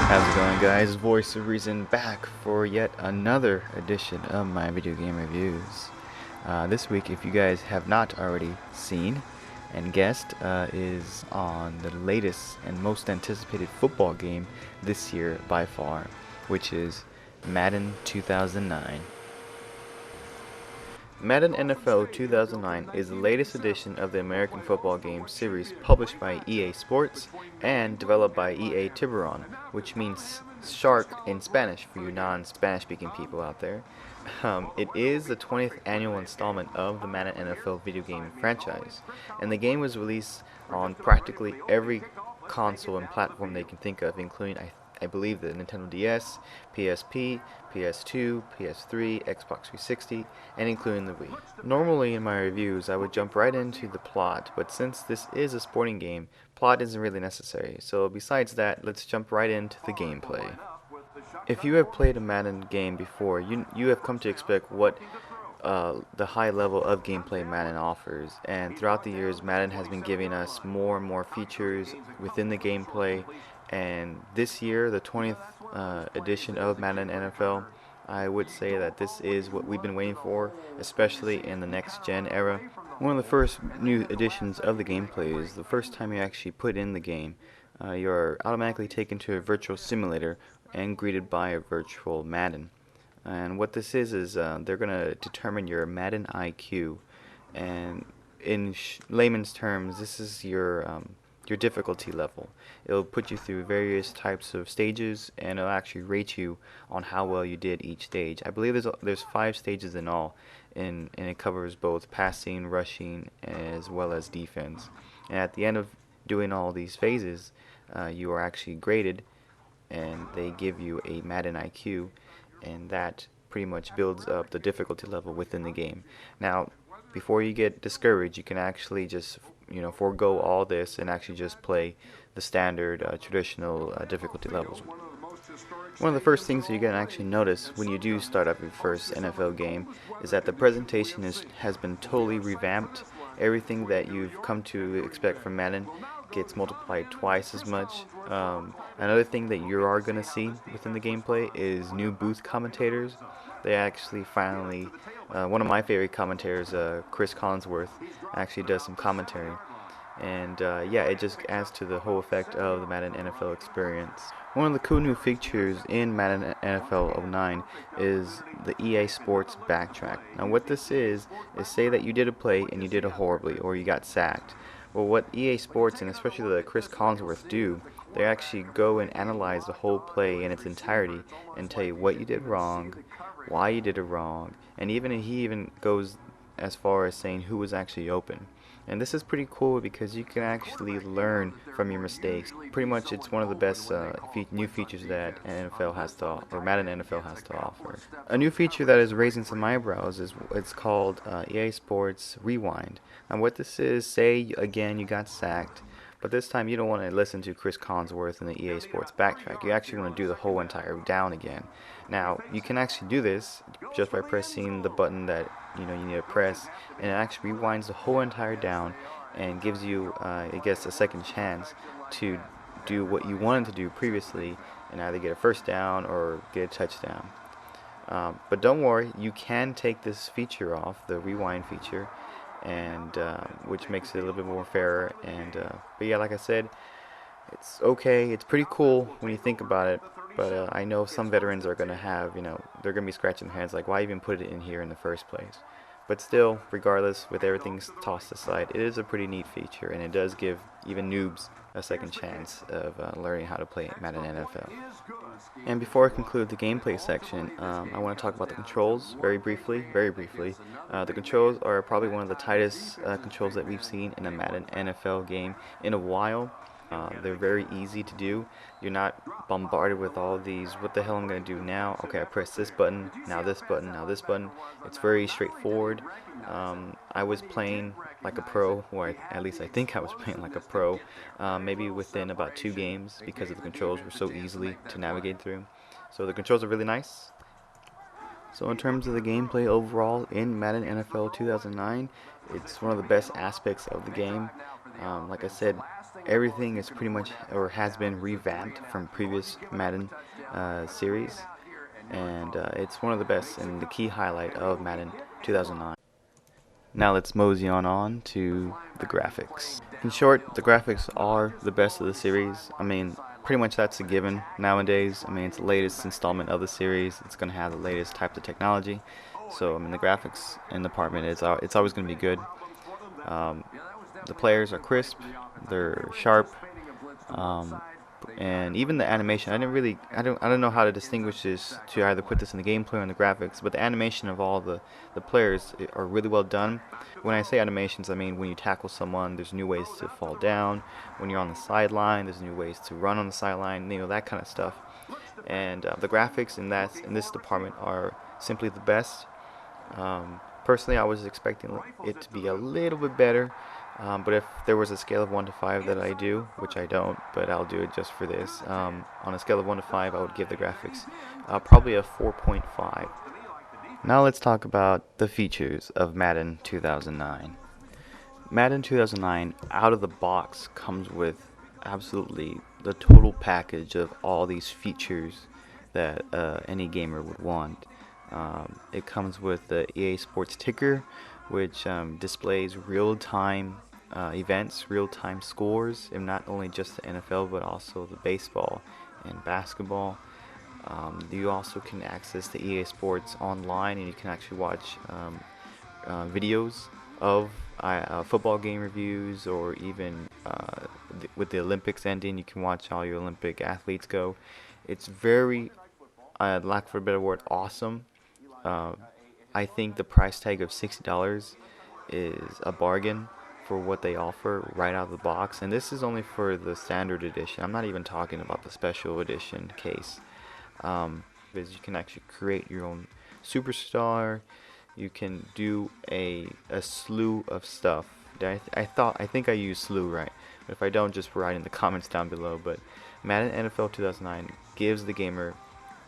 How's it going, guys? Voice of Reason back for yet another edition of my video game reviews. This week, if you guys have not already seen and guessed, is on the latest and most anticipated football game this year by far, which is Madden 2009. Madden NFL 2009 is the latest edition of the American football game series published by EA Sports and developed by EA Tiburon, which means shark in Spanish for you non-Spanish speaking people out there. It is the 20th annual installment of the Madden NFL video game franchise, and the game was released on practically every console and platform they can think of, including I believe the Nintendo DS, PSP, PS2, PS3, Xbox 360, and including the Wii. Normally in my reviews I would jump right into the plot, but since this is a sporting game, plot isn't really necessary, so besides that, let's jump right into the gameplay. If you have played a Madden game before, you have come to expect what the high level of gameplay Madden offers, and throughout the years Madden has been giving us more and more features within the gameplay, and this year, the 20th edition of Madden NFL, I would say that this is what we've been waiting for, especially in the next gen era. One of the first new additions of the gameplay is the first time you actually put in the game, you're automatically taken to a virtual simulator and greeted by a virtual Madden. And what this is they're going to determine your Madden IQ, and in layman's terms, this is your difficulty level. It'll put you through various types of stages, and it'll actually rate you on how well you did each stage. I believe there's 5 stages in all, and it covers both passing, rushing, as well as defense. And at the end of doing all these phases, you are actually graded, and they give you a Madden IQ, and that pretty much builds up the difficulty level within the game. Now, before you get discouraged, you can actually just forego all this and actually just play the standard traditional difficulty levels. One of the first things that you're going to actually notice when you do start up your first NFL game is that the presentation has been totally revamped. Everything that you've come to expect from Madden gets multiplied twice as much. Another thing that you are going to see within the gameplay is new booth commentators. They actually finally, one of my favorite commentators, Chris Collinsworth, actually does some commentary. And yeah, it just adds to the whole effect of the Madden NFL experience. One of the cool new features in Madden NFL 09 is the EA Sports Backtrack. Now what this is say that you did a play and you did it horribly, or you got sacked. Well, what EA Sports, and especially the Chris Collinsworth, do, they actually go and analyze the whole play in its entirety and tell you what you did wrong, why you did it wrong, and he even goes as far as saying who was actually open. And this is pretty cool because you can actually learn from your mistakes. Pretty much, it's one of the best new features that NFL has to offer, or Madden NFL has to offer. A new feature that is raising some eyebrows is it's called EA Sports Rewind. And what this is, say again you got sacked, but this time you don't want to listen to Chris Collinsworth in the EA Sports Backtrack. You're actually going to do the whole entire down again. Now, you can actually do this just by pressing the button that you need to press, and it actually rewinds the whole entire down and gives you, I guess, a second chance to do what you wanted to do previously and either get a first down or get a touchdown. But don't worry, you can take this feature off, the rewind feature, and which makes it a little bit more fairer. And but yeah, like I said, it's okay. It's pretty cool when you think about it. But I know some veterans are gonna have, they're gonna be scratching their heads like, why even put it in here in the first place? But still, regardless, with everything tossed aside, it is a pretty neat feature, and it does give even noobs a second chance of learning how to play Madden NFL. And before I conclude the gameplay section, I want to talk about the controls very briefly. The controls are probably one of the tightest controls that we've seen in a Madden NFL game in a while. They're very easy to do. You're not bombarded with all these, what the hell I'm going to do now? Okay, I press this button, now this button, now this button. It's very straightforward. I was playing like a pro, or at least I think I was playing like a pro, maybe within about 2 games because the controls were so easily to navigate through. So the controls are really nice. So in terms of the gameplay overall in Madden NFL 2009, it's one of the best aspects of the game. Like I said, everything is pretty much or has been revamped from previous Madden series, and it's one of the best and the key highlight of Madden 2009. Now let's mosey on to the graphics. In short, the graphics are the best of the series. I mean, pretty much that's a given nowadays. I mean, it's the latest installment of the series. It's going to have the latest types of technology. So, I mean, the graphics in the department it's always going to be good. Um, the players are crisp, they're sharp, um, and even the animation. I don't know how to distinguish this to either put this in the gameplay or in the graphics, but the animation of all the players are really well done. When I say animations, I mean when you tackle someone, there's new ways to fall down. When you're on the sideline, there's new ways to run on the sideline. That kind of stuff. And the graphics in this department are simply the best. Personally, I was expecting it to be a little bit better, but if there was a scale of 1 to 5 that I do, which I don't, but I'll do it just for this, on a scale of 1 to 5, I would give the graphics probably a 4.5. Now let's talk about the features of Madden 2009. Madden 2009 out of the box comes with absolutely the total package of all these features that any gamer would want. It comes with the EA Sports Ticker, which displays real-time events, real-time scores, and not only just the NFL but also the baseball and basketball. You also can access the EA Sports online, and you can actually watch videos of football game reviews, or even with the Olympics ending, you can watch all your Olympic athletes go. It's very, lack for a better word, awesome. Uh, I think the price tag of $60 is a bargain for what they offer right out of the box, and this is only for the standard edition. I'm not even talking about the special edition case. Is you can actually create your own superstar. You can do a slew of stuff. I think I used slew right, but if I don't, just write in the comments down below. But Madden NFL 2009 gives the gamer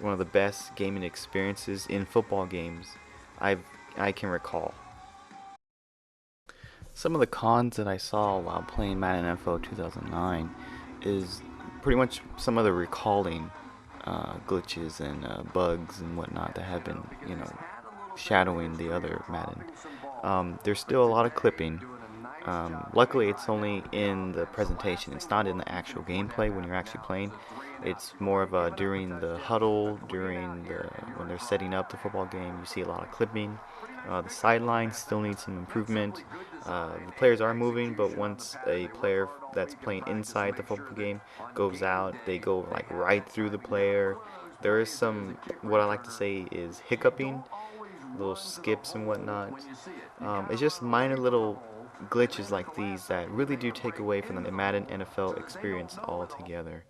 one of the best gaming experiences in football games I can recall. Some of the cons that I saw while playing Madden NFL 2009 is pretty much some of the recalling glitches and bugs and whatnot that have been, shadowing the other Madden. There's still a lot of clipping. Luckily, it's only in the presentation. It's not in the actual gameplay when you're actually playing. It's more of a during the huddle, when they're setting up the football game. You see a lot of clipping. The sidelines still need some improvement. The players are moving, but once a player that's playing inside the football game goes out, they go like right through the player. There is some, what I like to say is hiccuping, little skips and whatnot. It's just minor little glitches like these that really do take away from the Madden NFL experience altogether.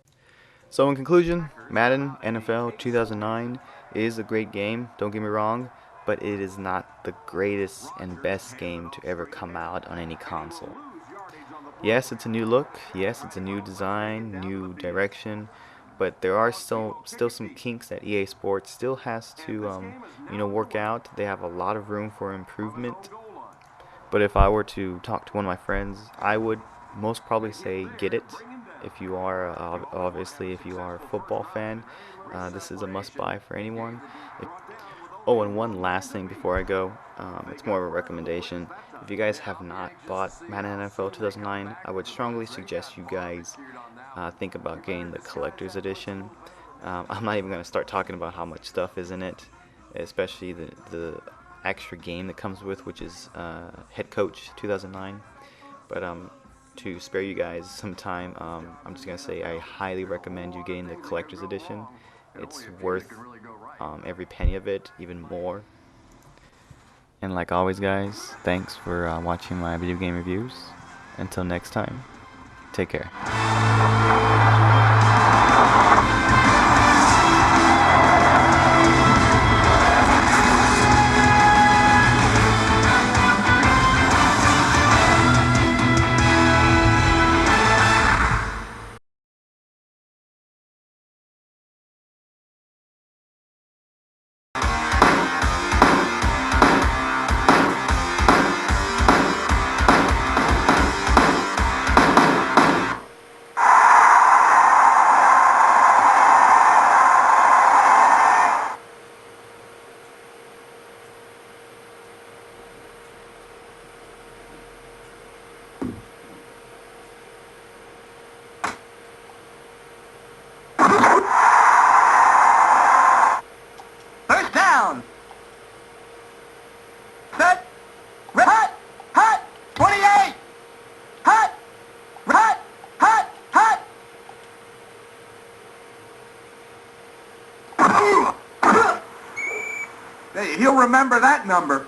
So in conclusion, Madden NFL 2009 is a great game, don't get me wrong, but it is not the greatest and best game to ever come out on any console. Yes, it's a new look, yes, it's a new design, new direction, but there are still some kinks that EA Sports still has to work out. They have a lot of room for improvement. But if I were to talk to one of my friends, I would most probably say get it. If you are, obviously, if you are a football fan, this is a must-buy for anyone. Oh, and one last thing before I go, it's more of a recommendation. If you guys have not bought Madden NFL 2009, I would strongly suggest you guys think about getting the collector's edition. I'm not even going to start talking about how much stuff is in it, especially the extra game that comes with, which is Head Coach 2009. But to spare you guys some time, I'm just gonna say I highly recommend you getting the collector's edition. It's worth every penny of it, even more. And like always, guys, thanks for watching my video game reviews. Until next time, take care. He'll remember that number.